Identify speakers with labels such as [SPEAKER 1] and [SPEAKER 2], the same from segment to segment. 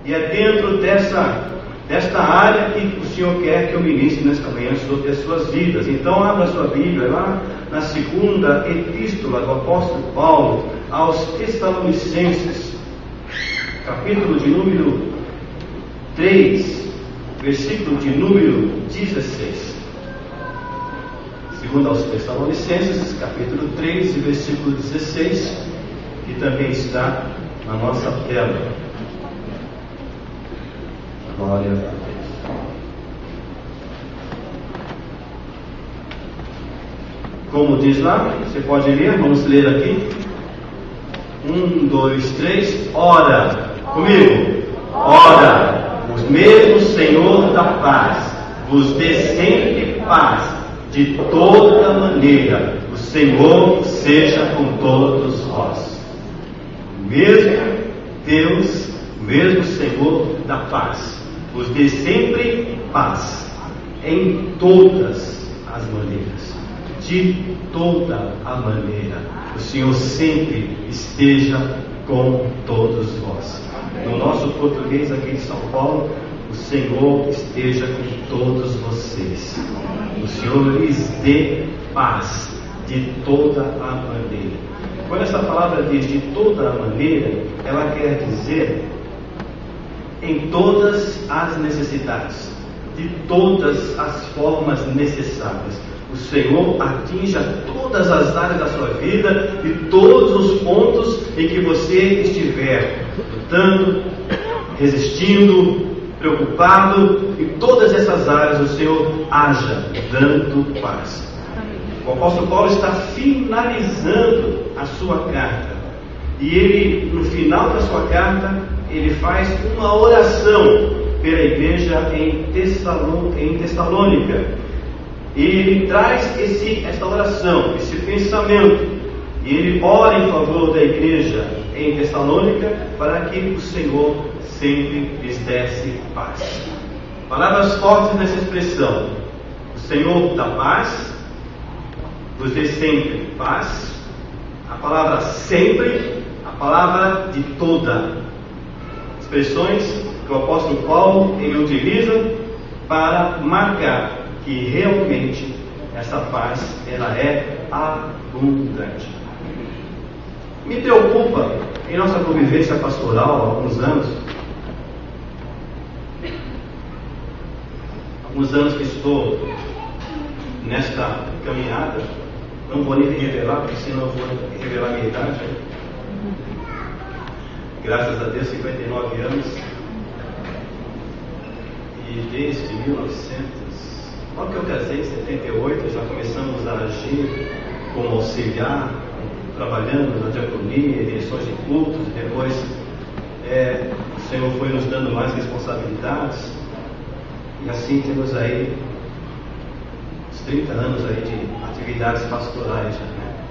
[SPEAKER 1] E é dentro desta área que o Senhor quer que eu ministre nesta manhã sobre as suas vidas. Então abra sua Bíblia lá na segunda epístola do apóstolo Paulo aos Tessalonicenses, capítulo de número 3, versículo de número 16. Segundo aos Tessalonicenses, capítulo 3, versículo 16, que também está na nossa tela. Glória a Deus. Como diz lá, você pode ler, vamos ler aqui. 1, 2, 3, ora, comigo. Ora, o mesmo Senhor da paz vos dê sempre paz de toda maneira. O Senhor seja com todos vós. O mesmo Deus, o mesmo Senhor da paz vos dê sempre paz em todas as maneiras. De toda a maneira, o Senhor sempre esteja com todos vós. No nosso português aqui de São Paulo, o Senhor esteja com todos vocês. O Senhor lhes dê paz de toda a maneira. Quando essa palavra diz de toda a maneira, ela quer dizer em todas as necessidades, de todas as formas necessárias. O Senhor atinja todas as áreas da sua vida e todos os pontos em que você estiver lutando, resistindo, preocupado. Em todas essas áreas o Senhor haja dando paz. O apóstolo Paulo está finalizando a sua carta. E ele, no final da sua carta, ele faz uma oração pela igreja em Tessalônica. E ele traz esta oração, esse pensamento. E ele ora em favor da igreja em Tessalônica para que o Senhor sempre lhes desse paz. Palavras fortes nessa expressão. O Senhor dá paz, vos dê sempre paz. A palavra sempre, a palavra de toda. Expressões que o apóstolo Paulo ele utiliza para marcar que realmente essa paz ela é abundante. Me preocupa em nossa convivência pastoral há alguns anos que estou nesta caminhada. Não vou nem revelar, porque senão eu vou revelar a minha idade. Graças a Deus, 59 anos. E desde 1900, logo que eu casei em 78, já começamos a agir como auxiliar, trabalhando na diaconia, direções de cultos. Depois o Senhor foi nos dando mais responsabilidades. E assim temos aí uns 30 anos aí de atividades pastorais,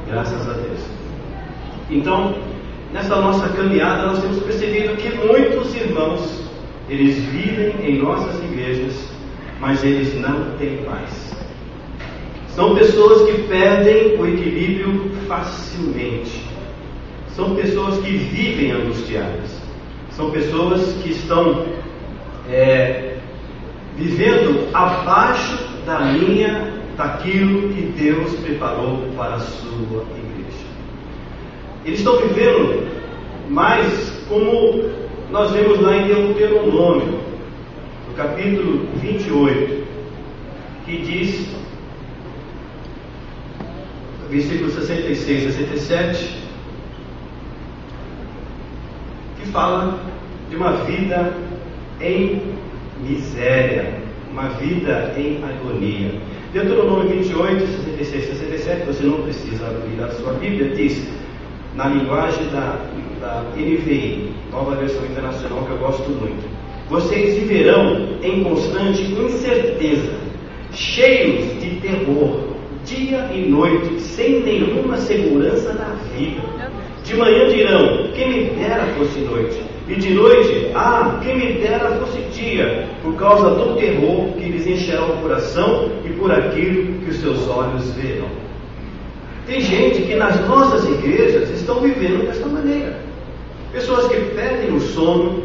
[SPEAKER 1] graças a Deus. Então, nessa nossa caminhada, nós temos percebido que muitos irmãos, eles vivem em nossas igrejas, mas eles não têm paz. São pessoas que perdem o equilíbrio facilmente. São pessoas que vivem angustiadas. São pessoas que estão vivendo abaixo da linha daquilo que Deus preparou para a sua igreja. Eles estão vivendo mais como nós vemos lá em Deuteronômio, no capítulo 28, que diz, versículos 66 a 67, que fala de uma vida em miséria, uma vida em agonia. Deuteronômio 28, 66 a 67, você não precisa abrir a sua Bíblia, diz, na linguagem da NVI, Nova Versão Internacional, que eu gosto muito: vocês viverão em constante incerteza, cheios de terror, dia e noite, sem nenhuma segurança na vida. De manhã dirão, quem me dera fosse noite, e de noite, quem me dera fosse dia, por causa do terror que lhes encherá o coração e por aquilo que os seus olhos verão. Tem gente que nas nossas igrejas estão vivendo desta maneira. Pessoas que perdem o sono,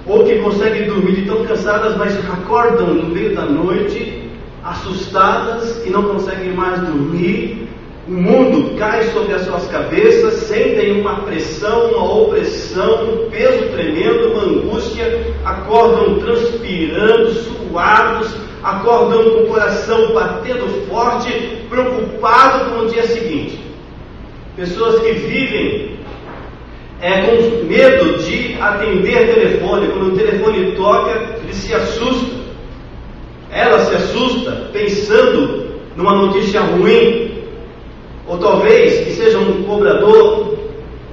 [SPEAKER 1] ou que conseguem dormir de tão cansadas, mas acordam no meio da noite, assustadas e não conseguem mais dormir. O mundo cai sobre as suas cabeças, sentem uma pressão, uma opressão, um peso tremendo, uma angústia, acordam transpirando, suados, acordam com o coração batendo forte, preocupado com o dia seguinte. Pessoas que vivem com medo de atender telefone. Quando o telefone toca, ele se assusta. Ela se assusta pensando numa notícia ruim, ou talvez que seja um cobrador,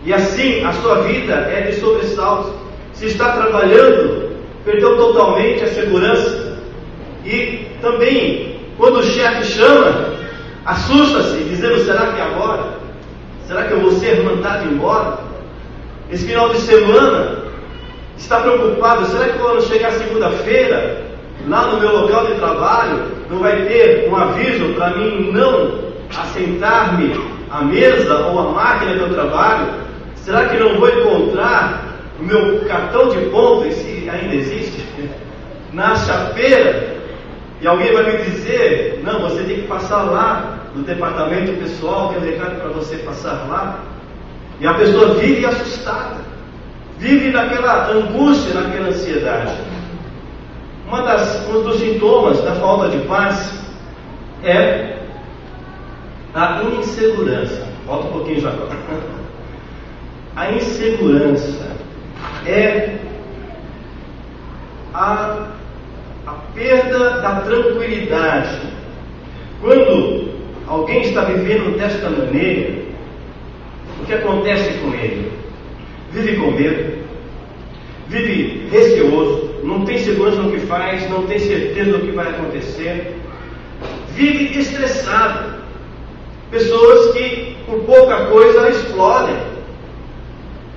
[SPEAKER 1] e assim a sua vida é de sobressalto. Se está trabalhando, perdeu totalmente a segurança. E também, quando o chefe chama, assusta-se, dizendo: será que é agora? Será que eu vou ser mandado embora? Esse final de semana, está preocupado: será que quando chegar segunda-feira, lá no meu local de trabalho, não vai ter um aviso para mim não assentar-me à mesa ou à máquina que eu trabalho? Será que não vou encontrar o meu cartão de ponto, se ainda existe, na chapeira? E alguém vai me dizer: não, você tem que passar lá no departamento pessoal, tem um recado para você passar lá. E a pessoa vive assustada, vive naquela angústia, naquela ansiedade. Um dos sintomas da falta de paz é a insegurança. Volta um pouquinho já. A insegurança é a perda da tranquilidade. Quando alguém está vivendo desta maneira, o que acontece com ele? Vive com medo, vive receoso, não tem segurança no que faz, não tem certeza do que vai acontecer, vive estressado. Pessoas que por pouca coisa explodem.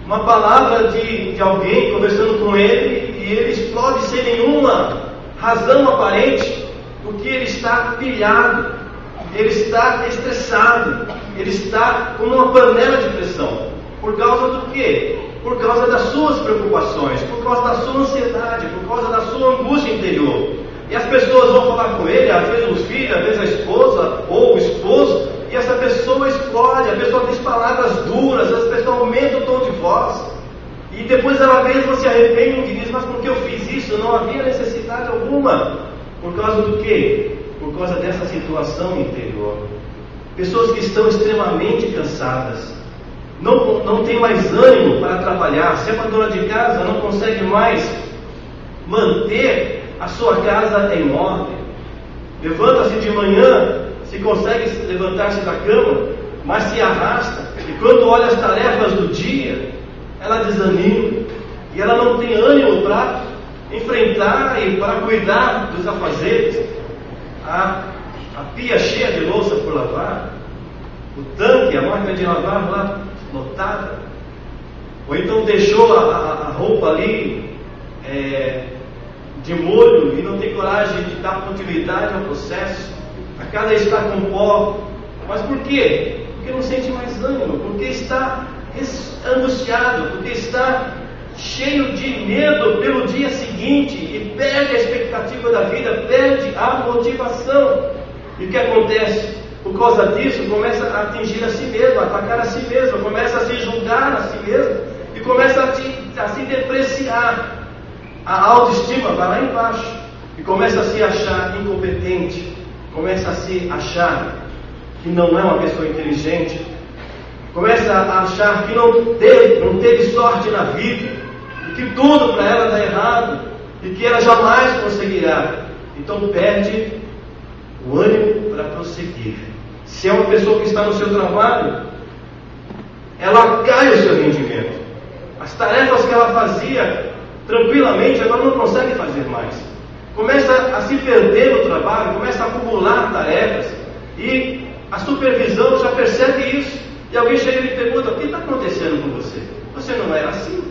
[SPEAKER 1] Uma palavra de alguém conversando com ele e ele explode sem nenhuma razão aparente, porque ele está pilhado, ele está estressado, ele está como uma panela de pressão. Por causa do quê? Por causa das suas preocupações, por causa da sua ansiedade, por causa da sua angústia interior. E as pessoas vão falar com ele, às vezes os filhos, às vezes a esposa ou o esposo, e essa pessoa explode, a pessoa diz palavras duras, as pessoas aumentam o tom de voz, e depois ela mesma se arrepende e diz: mas por que eu fiz isso? Não havia necessidade alguma. Por causa do quê? Por causa dessa situação interior. Pessoas que estão extremamente cansadas, não tem mais ânimo para trabalhar. Se é uma dona de casa, não consegue mais manter a sua casa em ordem. Levanta-se de manhã, se consegue levantar-se da cama, mas se arrasta, e quando olha as tarefas do dia, ela desanima, e ela não tem ânimo para enfrentar e para cuidar dos afazeres. A pia cheia de louça por lavar, o tanque, a máquina de lavar lá lotada, ou então deixou a roupa ali de molho e não tem coragem de dar continuidade ao processo. A casa está com pó. Mas por quê? Porque não sente mais ânimo, porque está angustiado, porque está cheio de medo pelo dia seguinte e perde a expectativa da vida, perde a motivação. E o que acontece? Por causa disso, começa a atingir a si mesmo, a atacar a si mesmo, começa a se julgar a si mesmo e começa a se depreciar. A autoestima vai lá embaixo e começa a se achar incompetente, começa a se achar que não é uma pessoa inteligente, começa a achar que não teve sorte na vida, e que tudo para ela dá errado, e que ela jamais conseguirá. Então perde o ânimo para prosseguir. Se é uma pessoa que está no seu trabalho, ela cai o seu rendimento. As tarefas que ela fazia tranquilamente, agora não consegue fazer mais. Começa a se perder no trabalho, começa a acumular tarefas, e a supervisão já percebe isso, e alguém chega e lhe pergunta: o que está acontecendo com você? Você não era assim.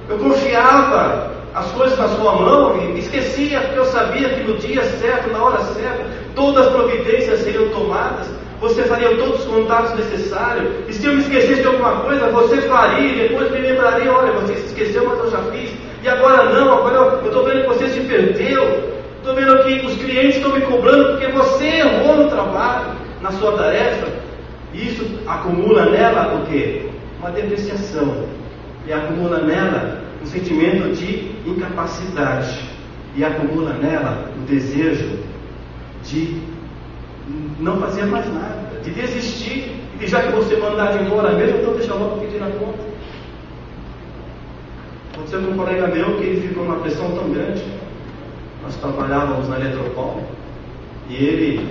[SPEAKER 1] Eu confiava as coisas na sua mão e esquecia, porque eu sabia que no dia certo, na hora certa, todas as providências seriam tomadas, você faria todos os contatos necessários, e se eu me esquecesse de alguma coisa, você faria, e depois me lembraria: olha, você se esqueceu, mas eu já fiz. E agora não, me cobrando porque você errou no trabalho, na sua tarefa. E isso acumula nela o quê? Uma depreciação. E acumula nela um sentimento de incapacidade. E acumula nela o desejo de não fazer mais nada, de desistir. E já que você mandar embora mesmo, então deixa logo pedir a conta. Aconteceu com um colega meu que ele ficou numa pressão tão grande. Nós trabalhávamos na Eletropolo e ele,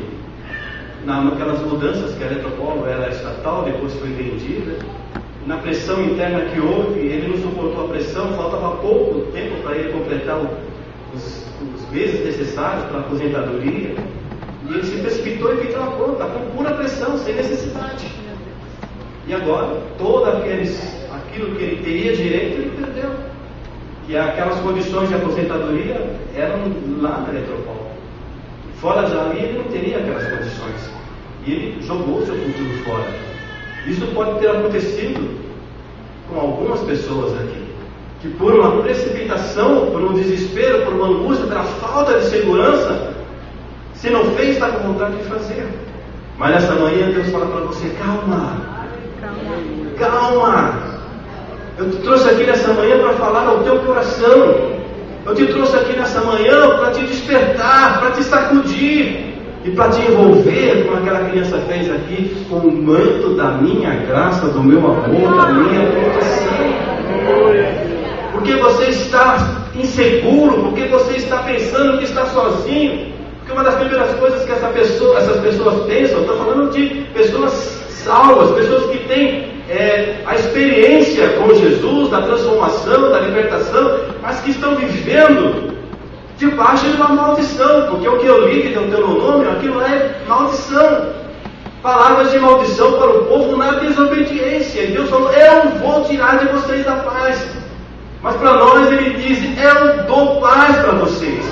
[SPEAKER 1] naquelas mudanças que a Eletropolo era estatal, depois foi vendida, na pressão interna que houve, ele não suportou a pressão, faltava pouco tempo para ele completar os meses necessários para a aposentadoria, e ele se precipitou e pediu a conta, com pura pressão, sem necessidade. E agora, todo aquilo que ele teria direito, ele perdeu. E aquelas condições de aposentadoria eram lá na Eletropolo. Fora de ali, ele não teria aquelas condições. E ele jogou seu futuro fora. Isso pode ter acontecido com algumas pessoas aqui, que por uma precipitação, por um desespero, por uma angústia, pela falta de segurança, se não fez, está com vontade de fazer. Mas nessa manhã Deus fala para você: calma, calma. Eu te trouxe aqui nessa manhã para falar ao teu coração. Eu te trouxe aqui nessa manhã para te despertar, para te sacudir e para te envolver, como aquela criança fez aqui, com o manto da minha graça, do meu amor, da minha proteção. Porque você está inseguro, porque você está pensando que está sozinho. Porque uma das primeiras coisas que essas pessoas pensam, eu estou falando de pessoas salvas, pessoas que têm a experiência com Jesus, da transformação, da libertação, mas que estão vivendo debaixo de uma maldição, porque o que eu li que tem o nome, aquilo é maldição. Palavras de maldição para o povo na desobediência. E Deus falou: eu vou tirar de vocês a paz. Mas para nós Ele diz: eu dou paz para vocês.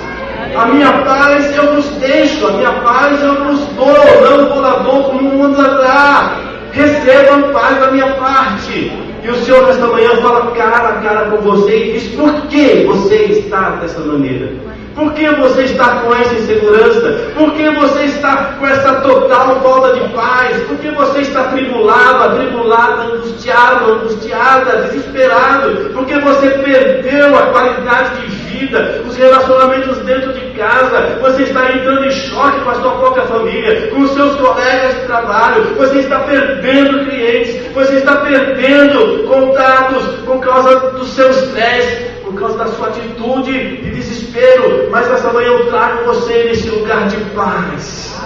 [SPEAKER 1] A minha paz eu vos deixo, a minha paz eu vos dou, não vou lá dou como o mundo dá. Recebam paz da minha parte. E o Senhor nesta manhã fala cara a cara com você e diz: por que você está dessa maneira? Por que você está com essa insegurança? Por que você está com essa total falta de paz? Por que você está atribulado, atribulada, angustiado, angustiada, desesperado? Porque você perdeu a qualidade de vida, os relacionamentos dentro de casa. Você está entrando em choque com a sua própria família, com os seus colegas de trabalho. Você está perdendo clientes, você está perdendo contatos por causa do seu estresse, por causa da sua atitude de desespero. Mas essa manhã eu trago você nesse lugar de paz.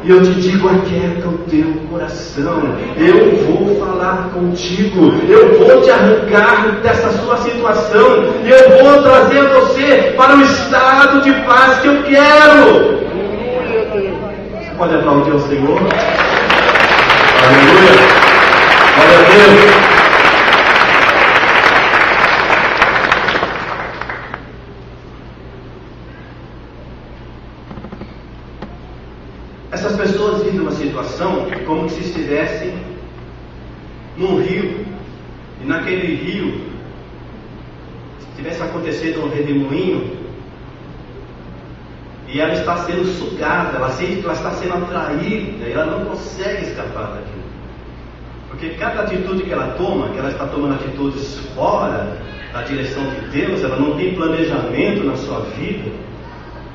[SPEAKER 1] E eu te digo: aquieta o teu coração. Eu vou falar contigo. Eu vou te arrancar dessa sua situação. E eu vou trazer você para o estado de paz que eu quero. Você pode aplaudir ao Senhor? Aleluia! Glória a Deus! Essas pessoas vivem uma situação como se estivessem num rio, e naquele rio tivesse acontecido um redemoinho, e ela está sendo sugada, ela está sendo atraída, e ela não consegue escapar daquilo. Porque cada atitude que ela toma, que ela está tomando atitudes fora da direção de Deus, ela não tem planejamento na sua vida.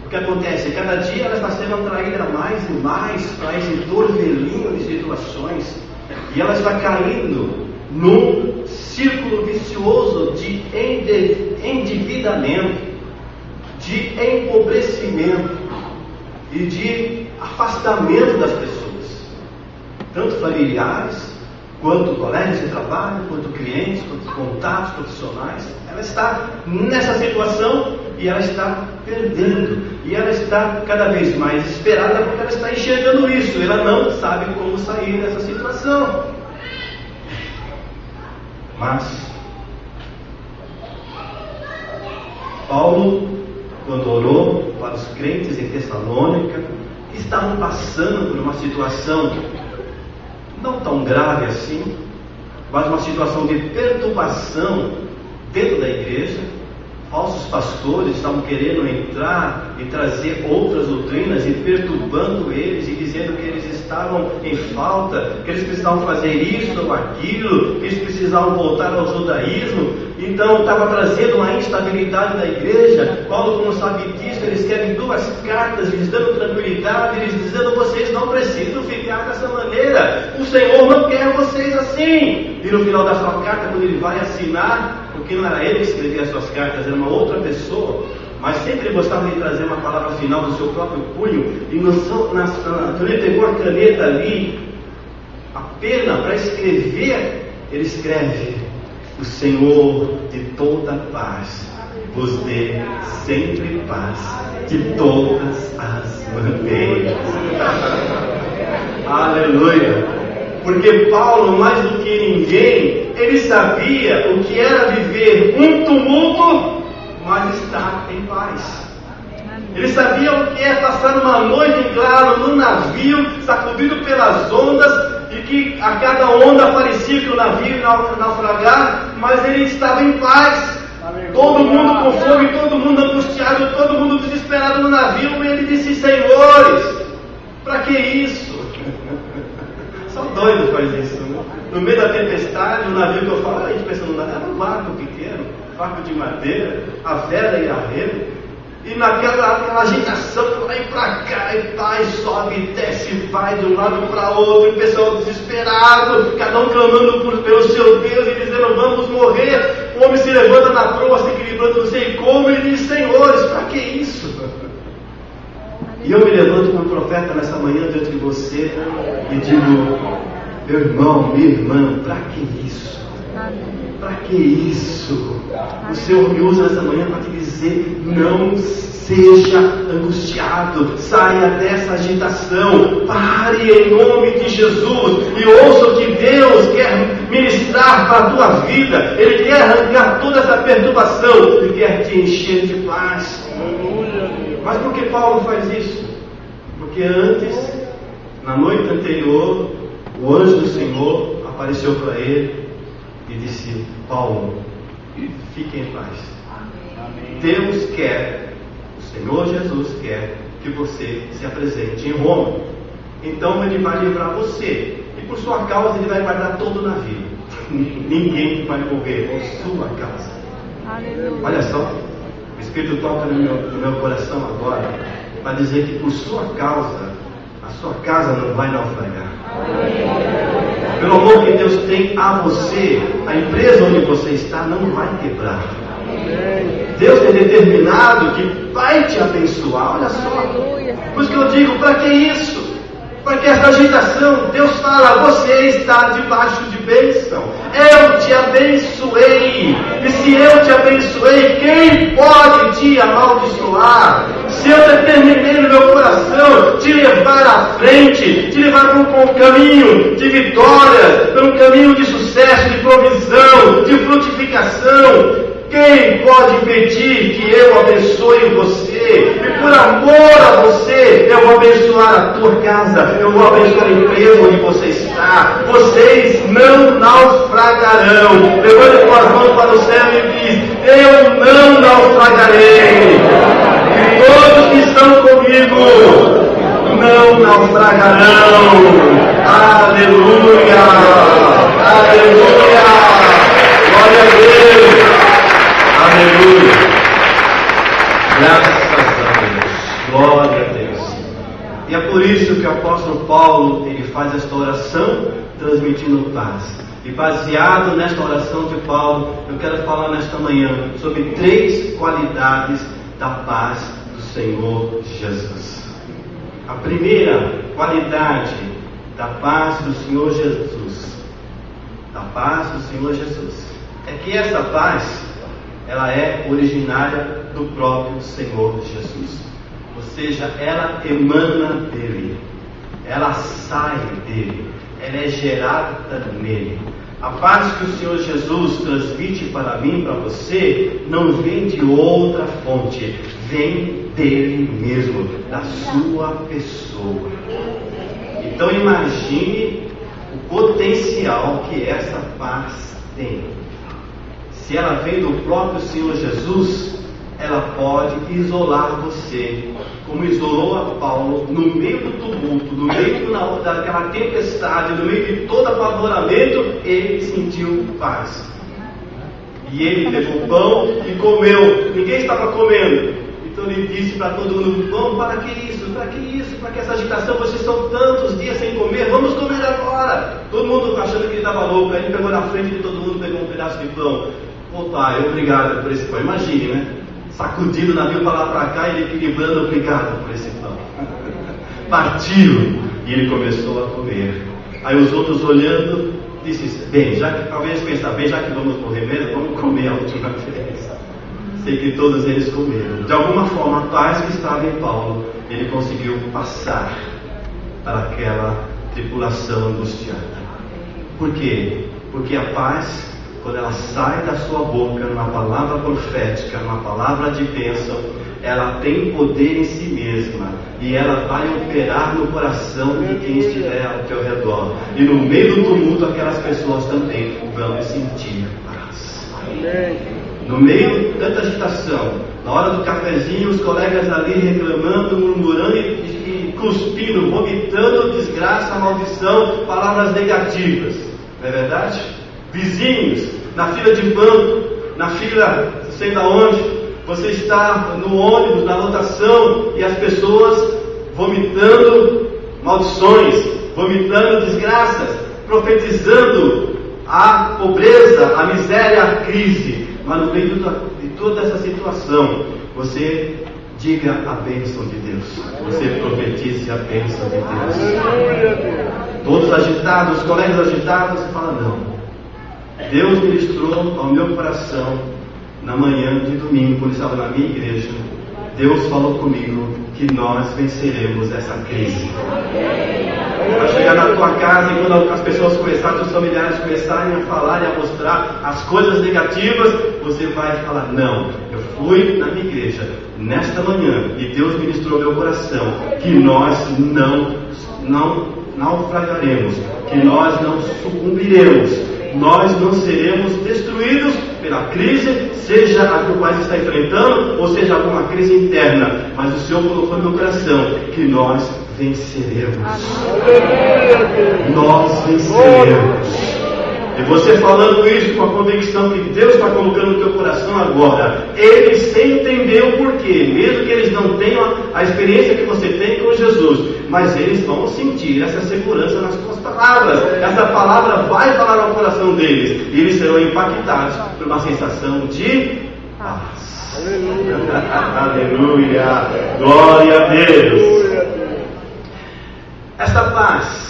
[SPEAKER 1] O que acontece? Cada dia ela está sendo atraída mais e mais para esse torvelinho de situações, e ela está caindo num círculo vicioso de endividamento, de empobrecimento e de afastamento das pessoas, tanto familiares, quanto colegas de trabalho, quanto clientes, quanto contatos profissionais. Ela está nessa situação e ela está perdendo, e ela está cada vez mais desesperada porque ela está enxergando isso. Ela não sabe como sair dessa situação. Mas Paulo, quando orou para os crentes em Tessalônica, que estavam passando por uma situação não tão grave assim, mas uma situação de perturbação dentro da igreja, falsos pastores pastores estavam querendo entrar e trazer outras doutrinas e perturbando eles e dizendo que eles estavam em falta, que eles precisavam fazer isso ou aquilo, que eles precisavam voltar ao judaísmo. Então estava trazendo uma instabilidade na igreja. Paulo, como sabe disso, ele escreve 2 cartas, lhes dando tranquilidade, lhes dizendo: vocês não precisam ficar dessa maneira, o Senhor não quer vocês assim. E no final da sua carta, quando ele vai assinar, porque não era ele que escrevia as suas cartas, era uma outra pessoa, mas sempre gostava de trazer uma palavra final do seu próprio punho. E quando ele pegou a caneta ali, a pena para escrever, ele escreve: o Senhor de toda paz vos dê sempre paz de todas as maneiras. Aleluia! Porque Paulo, mais do que ninguém, ele sabia o que era viver um tumulto, mas estar em paz. Ele sabia o que é passar uma noite em claro num navio, sacudido pelas ondas, e que a cada onda parecia que o navio ia naufragar, mas ele estava em paz. Todo mundo com fome, todo mundo angustiado, todo mundo desesperado no navio, e ele disse: senhores, para que isso? Só doido faz isso, né? No meio da tempestade, o navio que eu falo, a gente pensa no navio, era um barco pequeno, barco de madeira, a vela e a remo, e naquela agitação, vai pra cá, e vai, sobe, desce, vai de um lado para outro, e o pessoal desesperado, cada um clamando pelo seu Deus e dizendo: vamos morrer. O homem se levanta na proa, se equilibrando, não sei como, e ele diz: senhores, para que isso? E eu me levanto como profeta nessa manhã diante de você e digo: meu irmão, minha irmã, para que isso? Para que isso? O Senhor me usa nessa manhã para te dizer: não seja angustiado, saia dessa agitação, pare em nome de Jesus e ouça o que Deus quer ministrar para a tua vida. Ele quer arrancar toda essa perturbação, Ele quer te encher de paz. Mas por que Paulo faz isso? Porque antes, na noite anterior, o anjo do Senhor apareceu para ele e disse: Paulo, fique em paz. Deus quer, o Senhor Jesus quer que você se apresente em Roma. Então Ele vai livrar você, e por sua causa Ele vai guardar todo o navio. Ninguém vai morrer por sua causa. Olha só, o Espírito toca no meu coração agora para dizer que por sua causa a sua casa não vai naufragar. Pelo amor que Deus tem a você, a empresa onde você está não vai quebrar. Deus tem determinado que vai te abençoar. Olha só, por isso que eu digo: para que isso? Para que essa agitação? Deus fala: você está debaixo de bênção. Eu te abençoei. E se eu te abençoei, quem pode te amaldiçoar? Se eu determinei no meu coração te levar à frente, te levar por um caminho de vitória, por um caminho de sucesso, de provisão, de frutificação, quem pode impedir que eu abençoe você? E por amor a você, eu vou abençoar a tua casa, eu vou abençoar a empresa onde você está. Vocês não naufragarão. Levante tuas mãos para o céu e diz: eu não naufragarei. E todos que estão comigo não naufragarão. Aleluia! Aleluia! Glória a Deus! Aleluia! Graças a Deus! Glória a Deus! E é por isso que o apóstolo Paulo, ele faz esta oração transmitindo paz. E baseado nesta oração de Paulo, eu quero falar nesta manhã sobre 3 qualidades da paz do Senhor Jesus. A primeira qualidade da paz do Senhor Jesus, é que essa paz, ela é originária do próprio Senhor Jesus. Ou seja, ela emana dele, ela sai dele, ela é gerada nele. A paz que o Senhor Jesus transmite para mim, para você, não vem de outra fonte, vem dele mesmo, da sua pessoa. Então imagine o potencial que essa paz tem. Se ela vem do próprio Senhor Jesus, ela pode isolar você, como isolou a Paulo no meio do tumulto, no meio daquela tempestade, no meio de todo apavoramento. Ele sentiu paz. E ele pegou o pão e comeu. Ninguém estava comendo. Então ele disse para todo mundo: vamos, para que isso? Para que isso? Para que essa agitação? Vocês estão tantos dias sem comer, vamos comer agora. Todo mundo achando que ele estava louco. Aí ele pegou na frente de todo mundo, pegou um pedaço de pão. Ô pai, obrigado por esse pão. Imagine, né? Sacudindo o navio para lá para cá e ele equilibrando: obrigado por esse pão. Partiu e ele começou a comer. Aí os outros olhando, disse: bem, já que talvez pensar, bem, já que vamos morrer mesmo, vamos comer a última vez. Sei que todos eles comeram. De alguma forma, a paz que estava em Paulo, ele conseguiu passar para aquela tripulação angustiada. Por quê? Porque a paz, quando ela sai da sua boca, numa palavra profética, numa palavra de bênção, ela tem poder em si mesma, e ela vai operar no coração de quem estiver ao teu redor. E no meio do tumulto, aquelas pessoas também vão sentir paz. No meio de tanta agitação, na hora do cafezinho, os colegas ali reclamando, murmurando e cuspindo, vomitando desgraça, maldição, palavras negativas. Não é verdade? Vizinhos, na fila de banco, na fila, sei da onde, você está no ônibus, na lotação, e as pessoas vomitando maldições, vomitando desgraças, profetizando a pobreza, a miséria, a crise. Mas no meio de toda essa situação, você diga a bênção de Deus. Você profetize a bênção de Deus. Todos agitados, os colegas agitados, você fala: não. Deus ministrou ao meu coração na manhã de domingo, quando estava na minha igreja. Deus falou comigo que nós venceremos essa crise. Vai chegar na tua casa e quando as pessoas começarem, os familiares começarem a falar e a mostrar as coisas negativas, você vai falar: não, eu fui na minha igreja nesta manhã e Deus ministrou meu coração que nós não naufragaremos, que nós não sucumbiremos, nós não seremos destruídos pela crise, seja a que o país está enfrentando, ou seja alguma crise interna, mas o Senhor colocou no meu coração que nós venceremos. Nós venceremos. E você falando isso com a convicção que Deus está colocando no teu coração agora, eles sem entender o porquê, mesmo que eles não tenham a experiência que você tem com Jesus, mas eles vão sentir essa segurança nas tuas palavras. Essa palavra vai falar no coração deles, e eles serão impactados por uma sensação de paz. Aleluia! Glória a Deus! Essa paz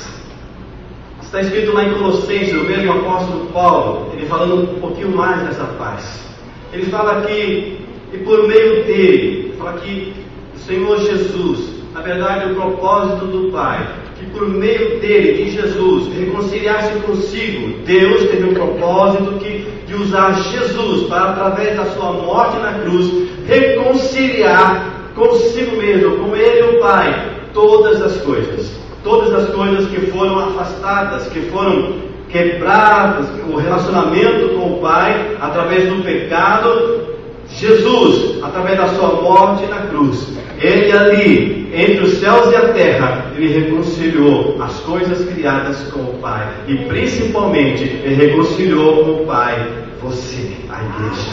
[SPEAKER 1] está escrito lá em Colossenses, o mesmo apóstolo Paulo, ele falando um pouquinho mais dessa paz. Ele fala que, e por meio dele, fala que o Senhor Jesus, na verdade o propósito do Pai, que por meio dele, de Jesus, reconciliasse consigo. Deus teve um propósito de usar Jesus para, através da sua morte na cruz, reconciliar consigo mesmo, com ele e o Pai, todas as coisas. Todas as coisas que foram afastadas, que foram quebradas, o relacionamento com o Pai, através do pecado, Jesus, através da sua morte na cruz, ele ali, entre os céus e a terra, ele reconciliou as coisas criadas com o Pai, e principalmente, ele reconciliou com o Pai você, a igreja.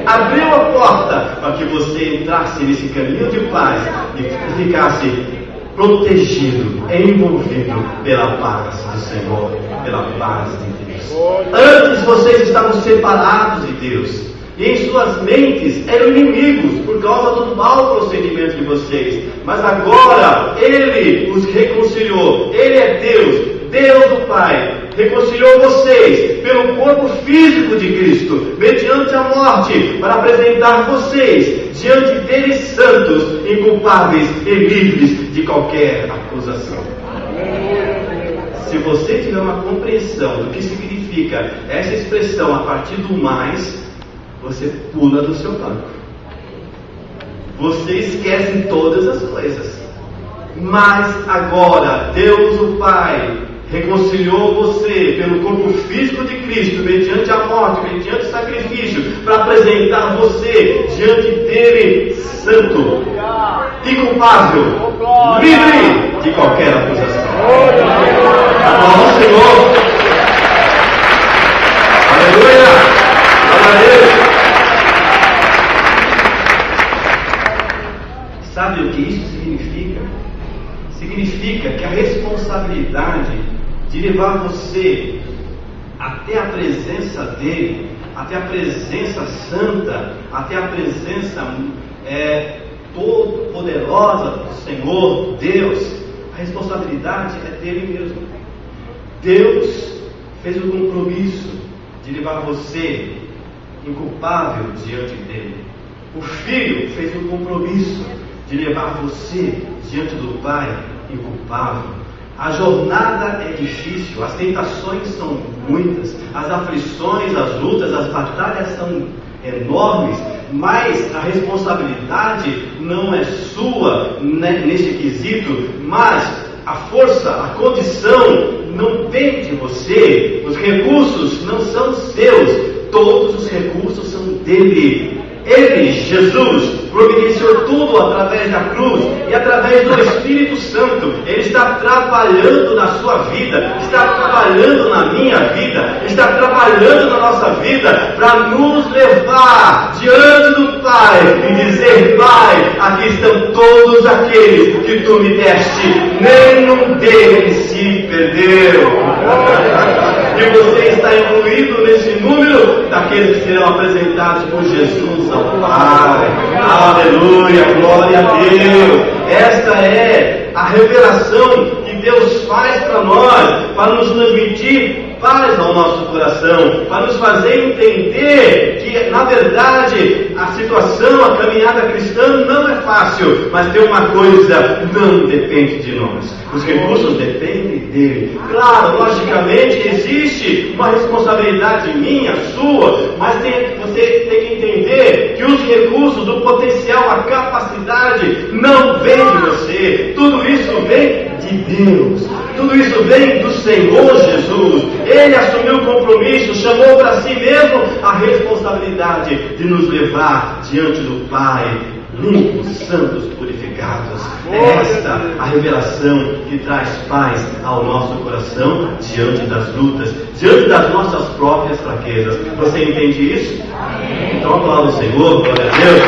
[SPEAKER 1] Abriu a porta para que você entrasse nesse caminho de paz e ficasse protegido, envolvido pela paz do Senhor, pela paz de Deus. Antes vocês estavam separados de Deus, e em suas mentes eram inimigos por causa do mau procedimento de vocês, mas agora Ele os reconciliou. Ele é Deus, Deus do Pai, reconciliou vocês pelo corpo físico de Cristo, mediante a morte, para apresentar vocês diante deles santos, inculpáveis e livres de qualquer acusação. Se você tiver uma compreensão do que significa essa expressão a partir do mais, você pula do seu banco. Você esquece todas as coisas. Mas agora, Deus o Pai reconciliou você pelo corpo físico de Cristo, mediante a morte, mediante o sacrifício, para apresentar você diante dele santo, inculpável, livre de qualquer acusação. Aplauda o Senhor. Aleluia. Glória a Deus. Sabe o que isso significa? Significa que a responsabilidade de levar você até a presença dele, até a presença santa, até a presença todo-poderosa do Senhor Deus, a responsabilidade é dele mesmo. Deus fez o compromisso de levar você inculpável diante dele. O Filho fez o compromisso de levar você diante do Pai inculpável. A jornada é difícil, as tentações são muitas, as aflições, as lutas, as batalhas são enormes, mas a responsabilidade não é sua neste quesito, mas a força, a condição não vem de você, os recursos não são seus, todos os recursos são dele. Ele, Jesus, providenciou tudo através da cruz e através do Espírito Santo. Ele está trabalhando na sua vida, está trabalhando na minha vida, está trabalhando na nossa vida para nos levar diante do Pai e dizer: Pai, aqui estão todos aqueles que tu me deste, nenhum deles se perdeu. E você está incluído nesse número daqueles que serão apresentados por Jesus ao Pai. Aleluia, glória a Deus. Esta é a revelação que Deus faz para nós, para nos transmitir paz ao nosso coração, para nos fazer entender que, na verdade, a situação, a caminhada cristã não é fácil, mas tem uma coisa: não depende de nós, os recursos dependem dele. Claro, logicamente existe uma responsabilidade minha, sua, mas você tem que entender que os recursos, o potencial, a capacidade não vem de você, tudo isso vem de Deus, tudo isso vem do Senhor Jesus. Ele assumiu o compromisso, chamou para si mesmo a responsabilidade de nos levar diante do Pai, limpos, santos, purificados. É esta a revelação que traz paz ao nosso coração diante das lutas, diante das nossas próprias fraquezas. Você entende isso? Amém. Então aplauda o Senhor, glória a Deus.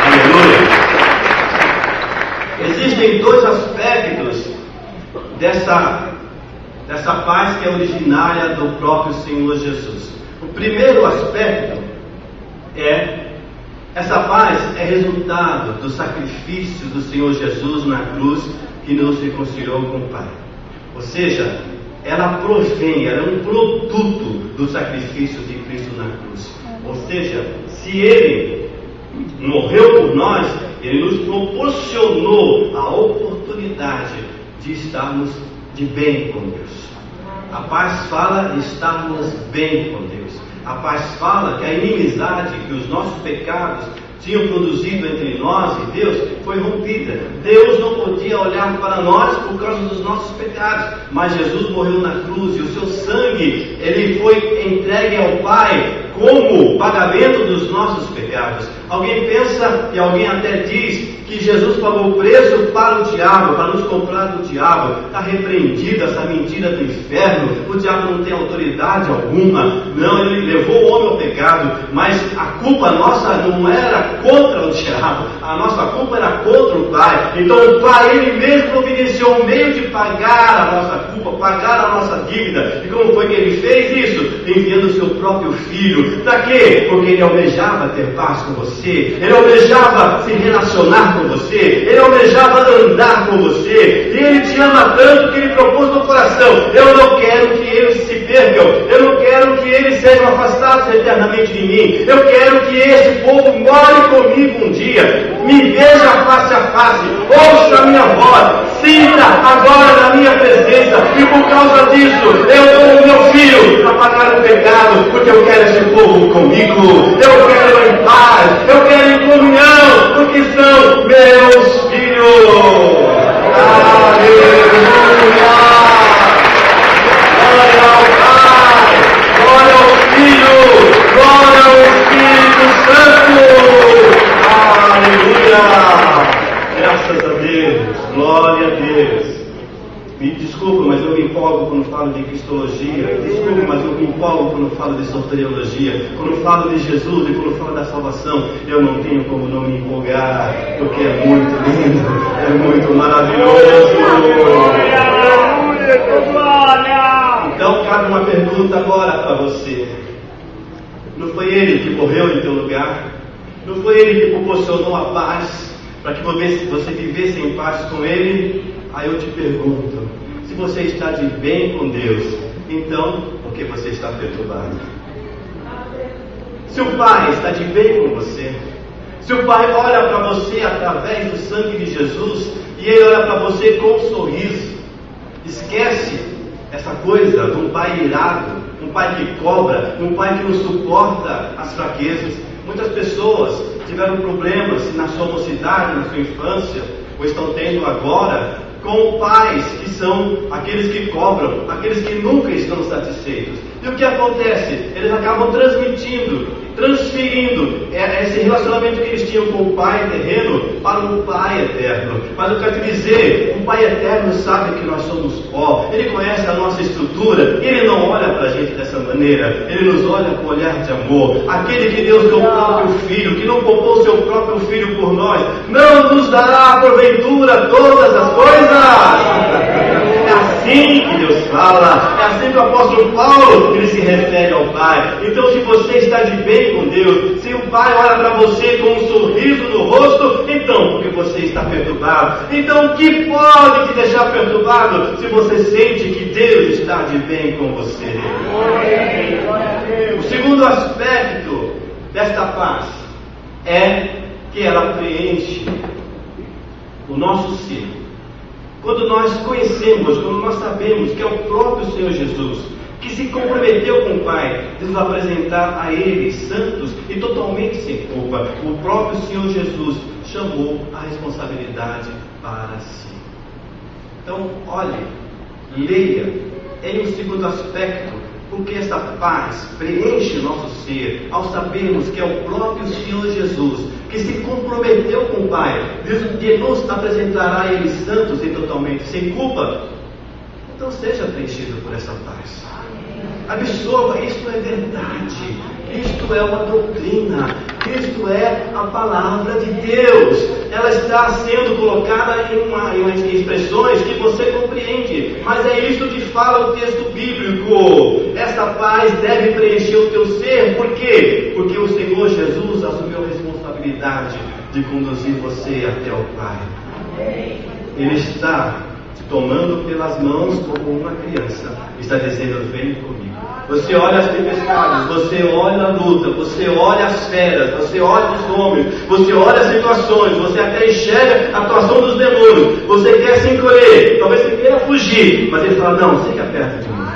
[SPEAKER 1] Aleluia. Existem dois aspectos dessa paz que é originária do próprio Senhor Jesus. O primeiro aspecto essa paz é resultado do sacrifício do Senhor Jesus na cruz, que nos reconciliou com o Pai. Ou seja, ela provém, ela é um produto do sacrifício de Cristo na cruz. Ou seja, se Ele morreu por nós, Ele nos proporcionou a oportunidade de estarmos de bem com Deus. A paz fala de estarmos bem com Deus. A paz fala que a inimizade que os nossos pecados tinham produzido entre nós e Deus foi rompida. Deus não podia olhar para nós por causa dos nossos pecados, mas Jesus morreu na cruz e o seu sangue, ele foi entregue ao Pai como pagamento dos nossos pecados. Alguém pensa e alguém até diz que Jesus pagou o preço para o diabo, para nos comprar do diabo. Está repreendida essa mentira do inferno. O diabo não tem autoridade alguma. Não, ele levou o homem ao pecado, mas a culpa nossa não era contra o diabo, a nossa culpa era contra o Pai. Então o Pai, Ele mesmo providenciou um meio de pagar a nossa culpa, pagar a nossa dívida. E como foi que Ele fez isso? Enviando o seu próprio Filho. Para quê? Porque Ele almejava ter paz com você, Ele almejava se relacionar com você, Ele almejava andar com você, e Ele te ama tanto que Ele propôs no coração: eu não quero que eles se percam, eu não quero que eles sejam afastados eternamente de mim, eu quero que esse povo more comigo um dia, me veja face a face, ouça a minha voz, sinta agora na minha presença, e por causa disso eu dou o meu filho para pagar o pecado, porque eu quero esse povo comigo, eu quero em paz, eu quero em comunhão, porque são meus filhos. empolgo quando falo de soteriologia, quando falo de Jesus e quando falo da salvação. Eu não tenho como não me empolgar, porque é muito lindo, é muito maravilhoso. Então cabe uma pergunta agora para você. Não foi Ele que morreu em teu lugar? Não foi Ele que proporcionou a paz para que você vivesse em paz com Ele? Aí eu te pergunto, se você está de bem com Deus, então por que você está perturbado? Se o Pai está de bem com você, se o Pai olha para você através do sangue de Jesus, e Ele olha para você com um sorriso, esquece essa coisa de um Pai irado, um Pai que cobra, um Pai que não suporta as fraquezas. Muitas pessoas tiveram problemas na sua mocidade, na sua infância, ou estão tendo agora, com pais que são aqueles que cobram, aqueles que nunca estão satisfeitos. E o que acontece? Eles acabam transferindo esse relacionamento que eles tinham com o Pai terreno para o Pai eterno. Mas eu quero te dizer, o Pai eterno sabe que nós somos pó, Ele conhece a nossa estrutura, Ele não olha para a gente dessa maneira, Ele nos olha com olhar de amor. Aquele que Deus deu o próprio Filho, que não poupou o seu próprio Filho por nós, não nos dará porventura todas as coisas. É assim que Deus fala, é assim que o apóstolo Paulo ele se refere ao Pai. Então, se você está de bem com Deus, se o Pai olha para você com um sorriso no rosto, então porque você está perturbado? Então, o que pode te deixar perturbado se você sente que Deus está de bem com você? O segundo aspecto desta paz é que ela preenche o nosso ser. Quando nós conhecemos, quando nós sabemos que é o próprio Senhor Jesus que se comprometeu com o Pai de nos apresentar a Ele santos e totalmente sem culpa, o próprio Senhor Jesus chamou a responsabilidade para si. Então, olhe, leia em um segundo aspecto, porque essa paz preenche o nosso ser ao sabermos que é o próprio Senhor Jesus que se comprometeu com o Pai de nos apresentar a Ele santos e totalmente sem culpa. Então seja preenchido por essa paz. Absorva, isto é verdade, isto é uma doutrina, isto é a palavra de Deus. Ela está sendo colocada em expressões que você compreende, mas é isto que fala o texto bíblico. Essa paz deve preencher o teu ser. Por quê? Porque o Senhor Jesus assumiu a responsabilidade de conduzir você até o Pai. Ele está te tomando pelas mãos como uma criança, está dizendo: vem comigo. Você olha as tempestades, você olha a luta, você olha as feras, você olha os homens, você olha as situações, você até enxerga a atuação dos demônios, você quer se encolher, talvez você queira fugir, mas ele fala: não, fica perto de mim,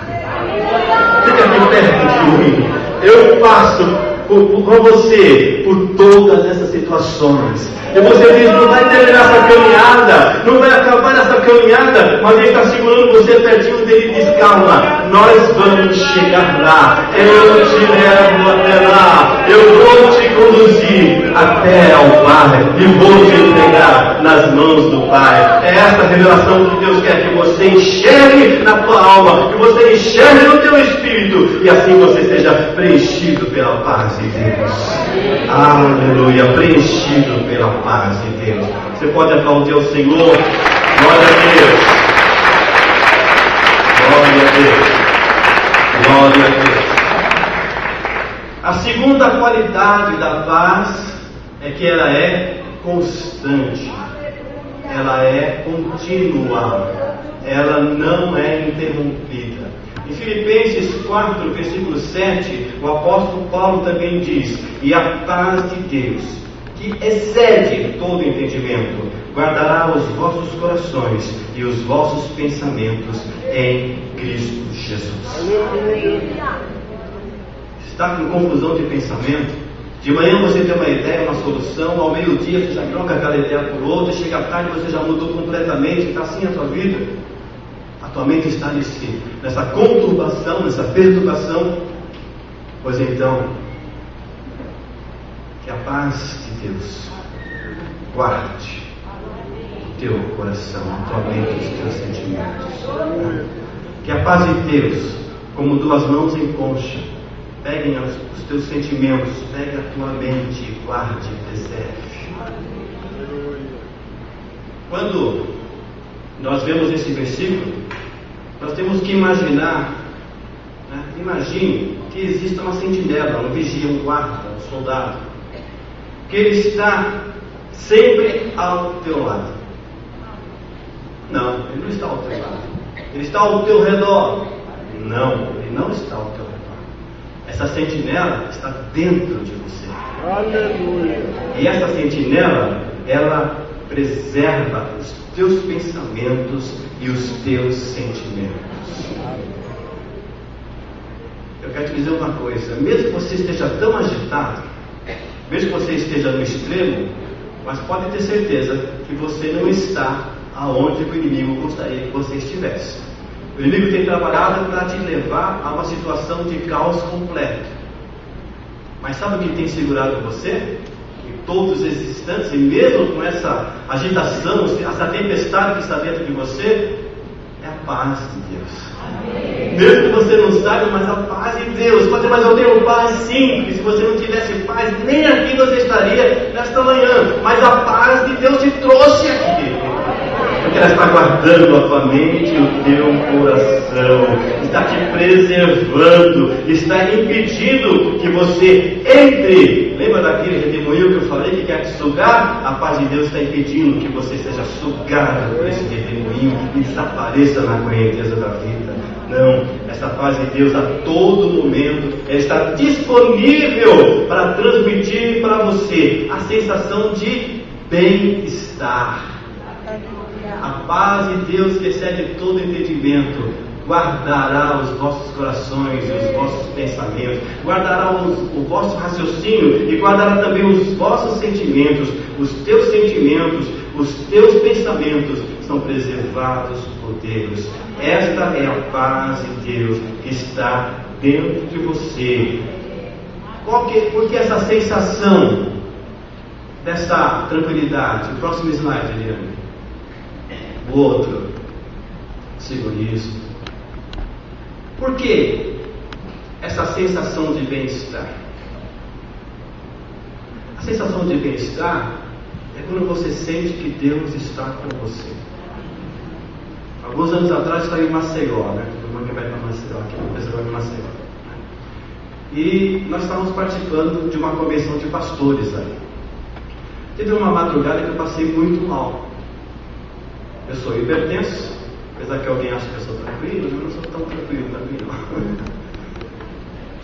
[SPEAKER 1] fica aqui perto de mim, eu passo com você por todas essas situações. E você diz: não vai terminar essa caminhada, não vai acabar essa caminhada, mas ele está segurando você pertinho dele e diz: calma, nós vamos chegar lá, eu te levo até lá, eu vou te conduzir até ao Pai e vou te entregar nas mãos do Pai. É essa revelação que Deus quer que você enxergue na tua alma, que você enxergue no teu espírito, e assim você seja preenchido pela paz de Deus. Aleluia, preenchido pela paz de Deus. Você pode aplaudir ao Senhor. Glória a Deus. Glória a Deus. Glória a Deus. A segunda qualidade da paz é que ela é constante. Ela é contínua. Ela não é interrompida. Em Filipenses 4, versículo 7, o apóstolo Paulo também diz: e a paz de Deus, que excede todo entendimento, guardará os vossos corações e os vossos pensamentos em Cristo Jesus. Está com confusão de pensamento? De manhã você tem uma ideia, uma solução, ao meio-dia você já troca aquela ideia por outra, chega à tarde você já mudou completamente, está assim a tua vida? A tua mente está nessa conturbação, nessa perturbação. Pois então, que a paz de Deus guarde o teu coração, a tua mente, os teus sentimentos. Que a paz de Deus como duas mãos em concha, peguem os teus sentimentos, pegue a tua mente, guarde, preserve. Quando nós vemos esse versículo, nós temos que imaginar, né? Imagine que exista uma sentinela, um vigia, um guarda, um soldado, que ele está sempre ao teu lado. Não, ele não está ao teu lado. Ele está ao teu redor. Não, ele não está ao teu redor. Essa sentinela está dentro de você.
[SPEAKER 2] Aleluia.
[SPEAKER 1] E essa sentinela, ela preserva os teus pensamentos e os teus sentimentos. Eu quero te dizer uma coisa: mesmo que você esteja tão agitado, mesmo que você esteja no extremo, mas pode ter certeza que você não está aonde o inimigo gostaria que você estivesse. O inimigo tem trabalhado para te levar a uma situação de caos completo. Mas sabe o que tem segurado você? Em todos esses instantes, e mesmo com essa agitação, essa tempestade que está dentro de você, é a paz de Deus. Amém. Mesmo que você não saiba, mas a paz de Deus. Mas eu tenho paz sim, porque se você não tivesse paz, nem aqui você estaria nesta manhã. Mas a paz de Deus te trouxe aqui. Porque ela está guardando a tua mente e o teu coração, está te preservando, está impedindo que você entre. Lembra daquele redemoinho que eu falei que quer te sugar? A paz de Deus está impedindo que você seja sugado por esse redemoinho e desapareça na correnteza da vida. Não, essa paz de Deus a todo momento está disponível para transmitir para você a sensação de bem-estar. A paz de Deus que excede todo entendimento guardará os vossos corações e os vossos pensamentos, guardará o vosso raciocínio e guardará também os vossos sentimentos. Os teus sentimentos, os teus pensamentos são preservados por Deus. Esta é a paz de Deus que está dentro de você. Por que essa sensação dessa tranquilidade? O próximo slide, Eliane. O outro, segure isso. Por que essa sensação de bem-estar? A sensação de bem-estar é quando você sente que Deus está com você. Alguns anos atrás eu estava em Maceió, né? Todo mundo que vai para Maceió, aqui no Festival de Maceió. E nós estávamos participando de uma convenção de pastores aí. Teve uma madrugada que eu passei muito mal. Eu sou hipertenso, apesar que alguém acha que eu sou tranquilo, eu não sou tão tranquilo também não.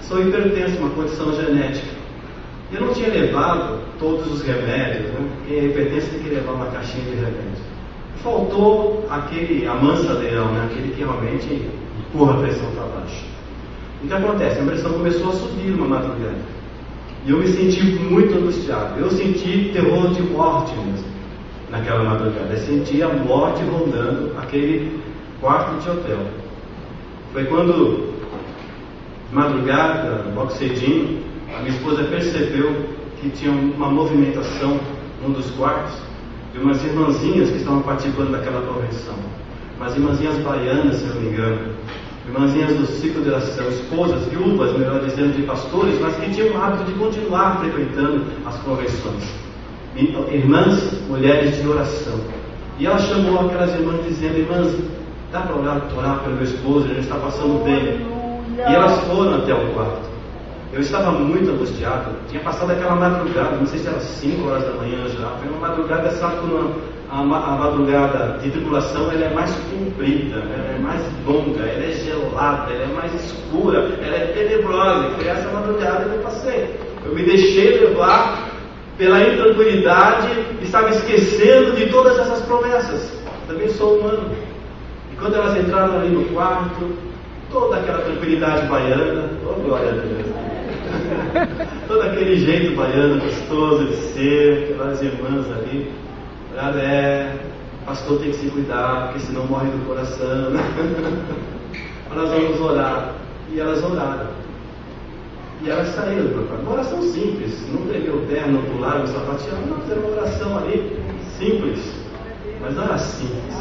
[SPEAKER 1] Sou hipertenso, uma condição genética. Eu não tinha levado todos os remédios, né? Porque hipertenso tem que levar uma caixinha de remédios. Faltou a mansa-leão, né? Aquele que realmente empurra a pressão para baixo. O que acontece? A pressão começou a subir uma madrugada. E eu me senti muito angustiado. Eu senti terror de morte mesmo. Naquela madrugada, eu senti a morte rondando aquele quarto de hotel. Foi quando, de madrugada, logo cedinho, a minha esposa percebeu que tinha uma movimentação num dos quartos de umas irmãzinhas que estavam participando daquela convenção. Umas irmãzinhas baianas, se não me engano, irmãzinhas do ciclo de oração, esposas, viúvas, melhor dizendo, de pastores, mas que tinham o hábito de continuar frequentando as convenções. Irmãs, mulheres de oração. E ela chamou aquelas irmãs dizendo: irmãs, dá para orar pelo meu esposo, ele está passando bem. E elas foram até o quarto. Eu estava muito angustiado, tinha passado aquela madrugada, não sei se era 5 horas da manhã já. Foi uma madrugada, sabe quando a madrugada de tribulação ela é mais comprida, ela é mais longa, ela é gelada, ela é mais escura, ela é tenebrosa. E foi essa madrugada que eu passei. Eu me deixei levar pela intranquilidade e estava esquecendo de todas essas promessas. Também sou humano. E quando elas entraram ali no quarto, toda aquela tranquilidade baiana, oh glória a Deus, todo aquele jeito baiano gostoso de ser, aquelas irmãs ali, pastor tem que se cuidar, porque senão morre do coração. Nós vamos orar. E elas oraram. E elas saíram para cá. Uma oração simples, não tremer o pé, não pular, não sapatear, não, fazer uma oração ali, simples, mas não era simples.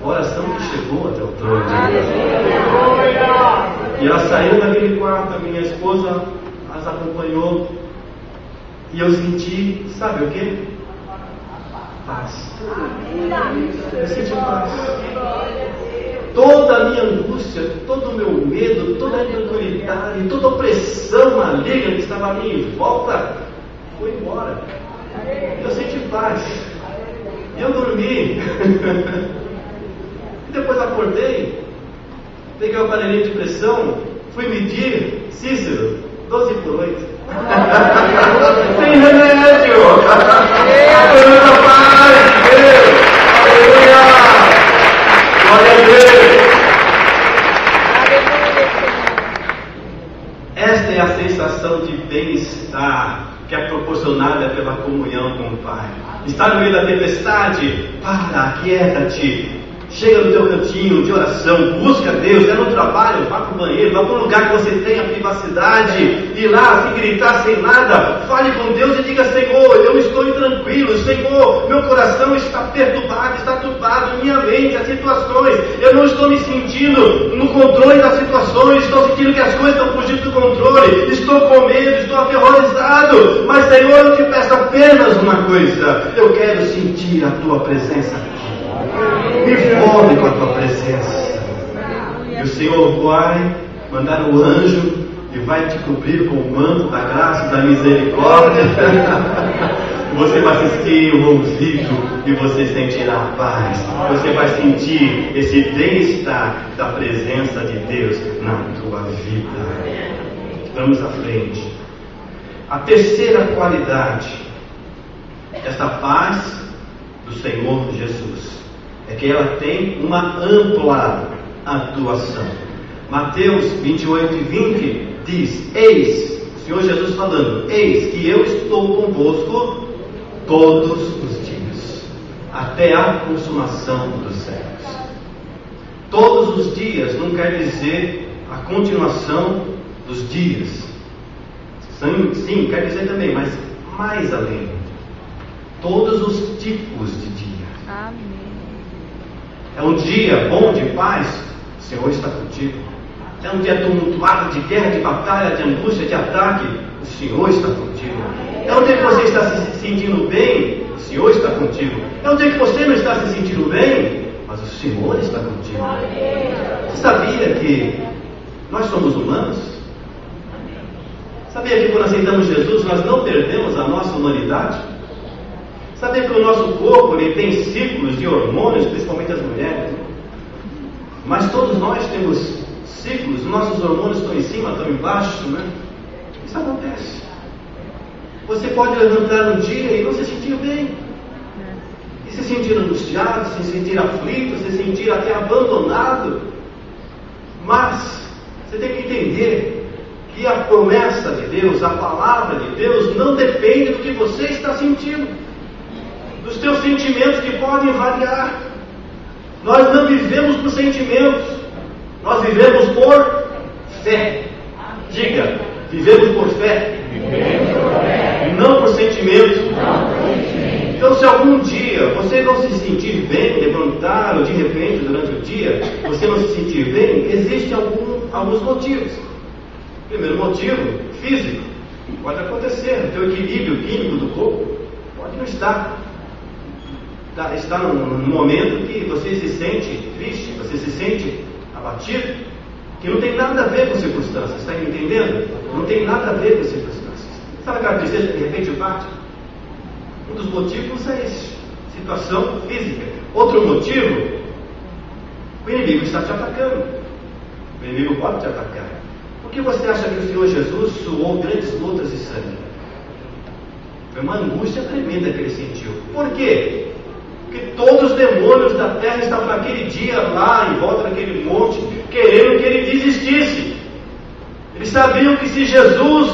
[SPEAKER 1] A oração que chegou até o trono. E ela saiu daquele quarto, a minha esposa as acompanhou. E eu senti, sabe o que? Paz. Eu senti paz. Toda a minha angústia, todo o meu medo, toda a incredulidade, toda a opressão maligna que estava ali em volta, foi embora. Eu senti paz. E eu dormi. E depois acordei, peguei o aparelhinho de pressão, fui medir, Cícero, 12/8. Sem remédio! Aleluia, paz de Deus! Aleluia! Glória a Deus! Esta é a sensação de bem-estar que é proporcionada pela comunhão com o Pai. Está no meio da tempestade, para, aquieta-te. Chega no teu cantinho de oração, busca Deus, é no trabalho, vá para o banheiro, vá para um lugar que você tenha privacidade, e lá, sem gritar, sem nada, fale com Deus e diga: Senhor, eu estou intranquilo, Senhor, meu coração está perturbado, está turbado, minha mente, as situações, eu não estou me sentindo no controle das situações, estou sentindo que as coisas estão fugindo do controle, estou com medo, estou aterrorizado, mas Senhor, eu te peço apenas uma coisa: eu quero sentir a tua presença aqui. Me envolve com a tua presença. E o Senhor vai mandar o anjo e vai te cobrir com o manto da graça e da misericórdia. Você vai sentir o ouvido e você sentirá a paz. Você vai sentir esse bem-estar da presença de Deus na tua vida. Vamos à frente. A terceira qualidade desta paz do Senhor Jesus é que ela tem uma ampla atuação. Mateus 28:20 diz: eis, o Senhor Jesus falando, eis que eu estou convosco todos os dias, até a consumação dos séculos. Todos os dias não quer dizer a continuação dos dias. Sim, quer dizer também, mas mais além. Todos os tipos de dia. Amém. É um dia bom de paz, o Senhor está contigo. É um dia tumultuado de guerra, de batalha, de angústia, de ataque, o Senhor está contigo. É um dia que você está se sentindo bem, o Senhor está contigo. É um dia que você não está se sentindo bem, mas o Senhor está contigo. Você sabia que nós somos humanos? Sabia que quando aceitamos Jesus, nós não perdemos a nossa humanidade? Sabia que o nosso corpo ele tem ciclos de hormônios, principalmente as mulheres, né? Mas todos nós temos ciclos, nossos hormônios estão em cima, estão embaixo, né? Isso acontece. Você pode levantar um dia e não se sentir bem, e se sentir angustiado, se sentir aflito, se sentir até abandonado. Mas você tem que entender que a promessa de Deus, a palavra de Deus, não depende do que você está sentindo, dos teus sentimentos que podem variar. Nós não vivemos por sentimentos, nós vivemos por fé. Diga, vivemos por fé, não por sentimentos. Então, se algum dia você não se sentir bem, levantar, ou de repente durante o dia você não se sentir bem, existem alguns motivos. Primeiro motivo, físico. Pode acontecer, o teu equilíbrio químico do corpo pode não estar. Está num momento que você se sente triste, você se sente abatido, que não tem nada a ver com circunstâncias, está entendendo? Não tem nada a ver com circunstâncias. Sabe aquela tristeza que de repente bate? Um dos motivos é esse, situação física. Outro motivo, o inimigo está te atacando. O inimigo pode te atacar. Por que você acha que o Senhor Jesus suou grandes gotas de sangue? Foi uma angústia tremenda que ele sentiu. Por quê? Porque todos os demônios da terra estavam naquele dia lá, em volta daquele monte, querendo que ele desistisse. Eles sabiam que se Jesus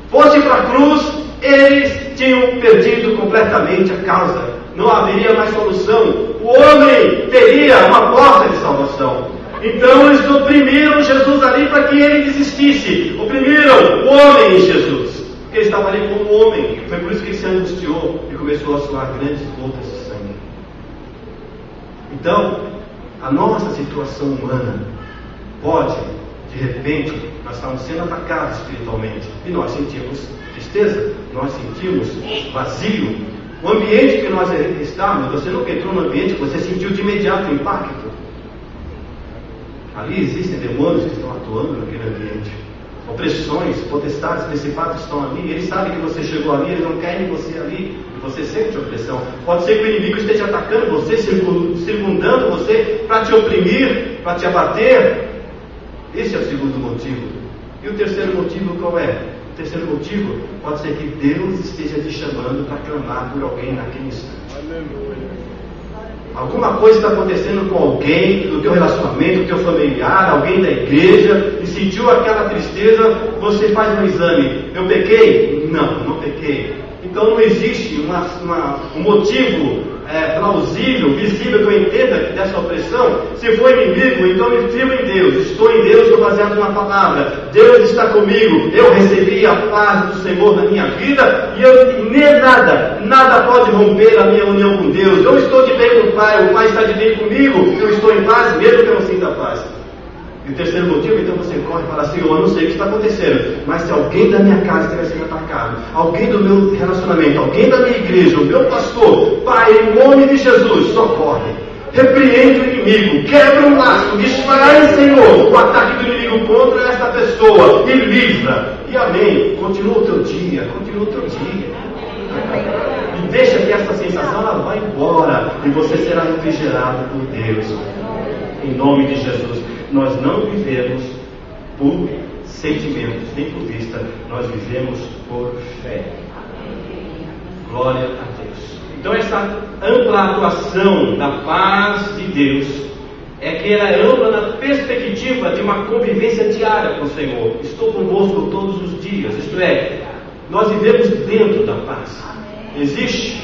[SPEAKER 1] fosse para a cruz, eles tinham perdido completamente a causa. Não haveria mais solução. O homem teria uma porta de salvação. Então eles oprimiram Jesus ali para que ele desistisse. Oprimiram o homem em Jesus, porque ele estava ali como homem. Foi por isso que ele se angustiou e começou a suar grandes gotas de sangue. Então, a nossa situação humana pode De repente, nós estamos sendo atacados espiritualmente e nós sentimos tristeza, nós sentimos vazio. O ambiente que nós estamos, você nunca entrou no ambiente que você sentiu de imediato o impacto. Ali existem demônios que estão atuando naquele ambiente. Opressões, potestades, principados estão ali. Eles sabem que você chegou ali, eles não querem você ali. E você sente opressão. Pode ser que o inimigo esteja atacando você, circundando você para te oprimir, para te abater. Esse é o segundo motivo. E o terceiro motivo qual é? O terceiro motivo pode ser que Deus esteja te chamando para clamar por alguém naquele instante. Alguma coisa está acontecendo com alguém, no teu relacionamento, no teu familiar, alguém da igreja, e sentiu aquela tristeza, você faz um exame. Eu pequei? Não pequei. Então não existe um motivo plausível, visível, que eu entenda dessa opressão. Se for inimigo, então me firmo em Deus. Estou em Deus, estou baseado na palavra. Deus está comigo. Eu recebi a paz do Senhor na minha vida e nem nada pode romper a minha união com Deus. Eu estou de bem com o Pai está de bem comigo. Eu estou em paz, mesmo que eu não sinta paz. E o terceiro motivo, então você corre e fala assim: eu não sei o que está acontecendo, mas se alguém da minha casa estiver sendo atacado, alguém do meu relacionamento, alguém da minha igreja, o meu pastor, Pai, em nome de Jesus, socorre, repreende o inimigo, quebra um laço, desfaz, Senhor, o ataque do inimigo contra esta pessoa e livra. E amém. Continua o teu dia. E deixa que essa sensação ela vá embora e você será refrigerado por Deus. Em nome de Jesus. Nós não vivemos por sentimentos, nem por vista, nós vivemos por fé. Glória a Deus. Então essa ampla atuação da paz de Deus é que ela é ampla na perspectiva de uma convivência diária com o Senhor. Estou convosco todos os dias, isto é, nós vivemos dentro da paz. Existe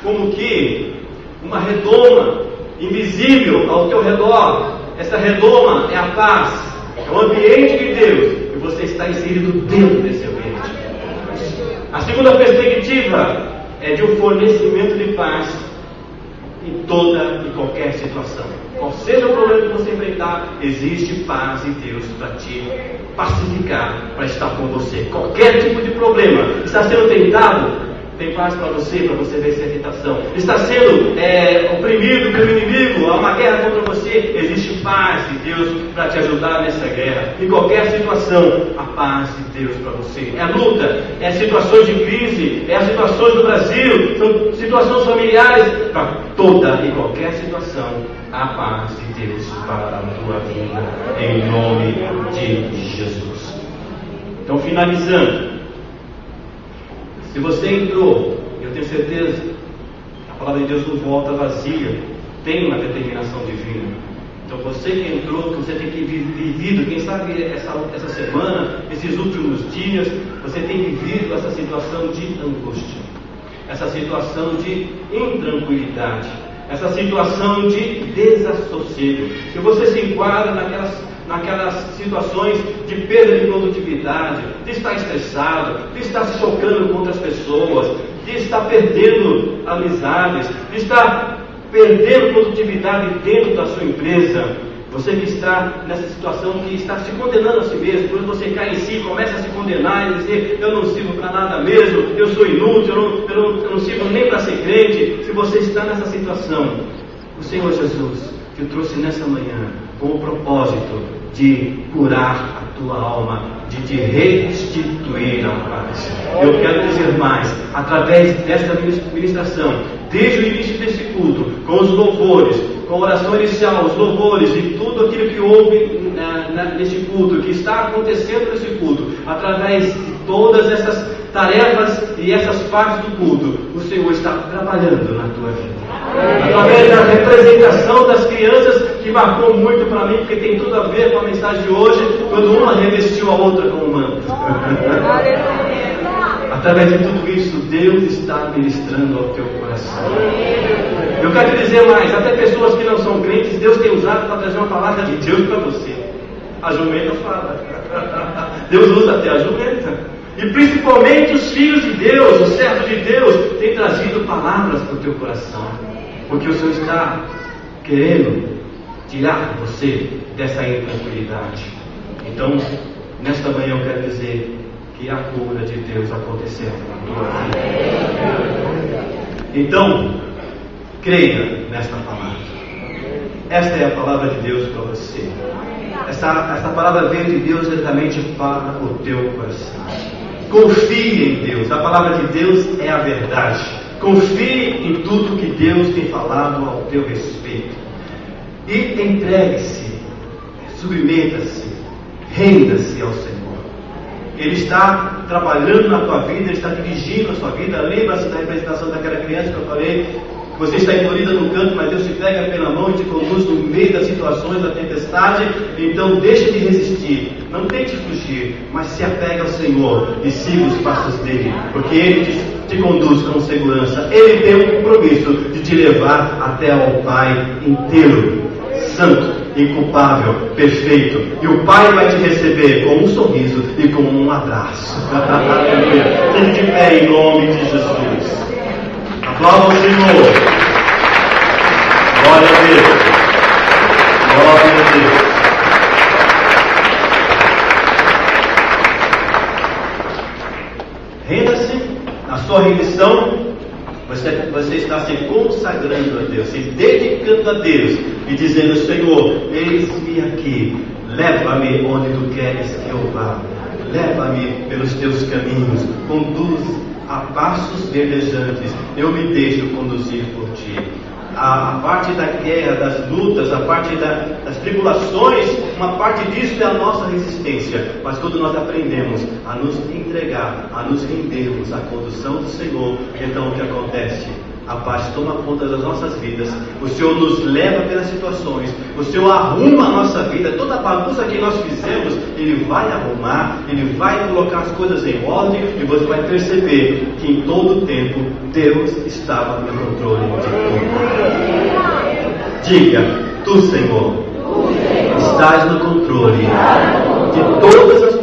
[SPEAKER 1] como que uma redoma invisível ao teu redor. Essa redoma é a paz, é o ambiente de Deus, e você está inserido dentro desse ambiente. A segunda perspectiva é de um fornecimento de paz em toda e qualquer situação. Qual seja o problema que você enfrentar, existe paz de Deus para te pacificar, para estar com você. Qualquer tipo de problema, está sendo tentado, tem paz para você vencer a tentação. Está sendo oprimido pelo inimigo, há uma guerra contra você, existe paz de Deus para te ajudar nessa guerra. Em qualquer situação, a paz de Deus para você. É luta, é situações de crise, é as situações do Brasil, são situações familiares. Para toda e qualquer situação, a paz de Deus para a tua vida, em nome de Jesus. Então, finalizando, se você entrou, eu tenho certeza, a palavra de Deus não volta vazia, tem uma determinação divina. Então você que entrou, que você tem que vivido, quem sabe essa semana, esses últimos dias, você tem vivido essa situação de angústia, essa situação de intranquilidade, essa situação de desassossego. Se você se enquadra naquelas situações de perda de produtividade, de estar estressado, de estar se chocando contra as pessoas, de estar perdendo amizades, de estar perdendo produtividade dentro da sua empresa, você que está nessa situação, que está se condenando a si mesmo, quando você cai em si, começa a se condenar e dizer: eu não sirvo para nada mesmo, eu sou inútil, eu não sirvo nem para ser crente. Se você está nessa situação, o Senhor Jesus te trouxe nessa manhã com o propósito de curar a tua alma, de te restituir a paz. Eu quero dizer mais, através desta ministração, desde o início desse culto, com os louvores, com a oração inicial, os louvores e tudo aquilo que houve neste culto, que está acontecendo nesse culto, através de todas essas tarefas e essas partes do culto, o Senhor está trabalhando na tua vida. Através da representação das crianças, que marcou muito para mim, porque tem tudo a ver com a mensagem de hoje, quando uma revestiu a outra com o manto. Através de tudo isso, Deus está ministrando ao teu coração. Eu quero te dizer mais, até pessoas que não são crentes, Deus tem usado para trazer uma palavra de Deus para você. A jumenta fala. Deus usa até a jumenta. E principalmente os filhos de Deus, os servos de Deus, têm trazido palavras para o teu coração. Porque o Senhor está querendo tirar você dessa intranquilidade. Então, nesta manhã eu quero dizer que a cura de Deus aconteceu na tua vida. Então, creia nesta palavra. Esta é a palavra de Deus para você. Essa palavra veio de Deus diretamente para o teu coração. Confie em Deus. A palavra de Deus é a verdade. Confie em tudo que Deus tem falado ao teu respeito. E entregue-se, submeta-se, renda-se ao Senhor. Ele está trabalhando na tua vida, Ele está dirigindo a sua vida. Lembra-se da representação daquela criança que eu falei? Você está encolhida no canto, mas Deus te pega pela mão e te conduz no meio das situações da tempestade. Então deixa de resistir, não tente fugir, mas se apega ao Senhor e siga os passos dele, porque Ele te conduz com segurança. Ele tem um compromisso de te levar até ao Pai inteiro, santo, inculpável, perfeito. E o Pai vai te receber com um sorriso e com um abraço. Fique de pé em nome de Jesus. Aplauda o Senhor. Glória a Deus. Glória a Deus. Renda-se. Na sua rendição, você está se consagrando a Deus, se dedicando a Deus e dizendo: Senhor, eis-me aqui, leva-me onde tu queres que eu vá, leva-me pelos teus caminhos, conduz a passos verdejantes, eu me deixo conduzir por ti. A parte da guerra, das lutas, a parte das tribulações, uma parte disso é a nossa resistência. Mas quando nós aprendemos a nos entregar, a nos rendermos à condução do Senhor, então o que acontece? A paz toma conta das nossas vidas. O Senhor nos leva pelas situações. O Senhor arruma a nossa vida. Toda a bagunça que nós fizemos, Ele vai arrumar. Ele vai colocar as coisas em ordem. E você vai perceber que em todo o tempo Deus estava no controle de tudo. Diga: Tu, Senhor, estás no controle de todas as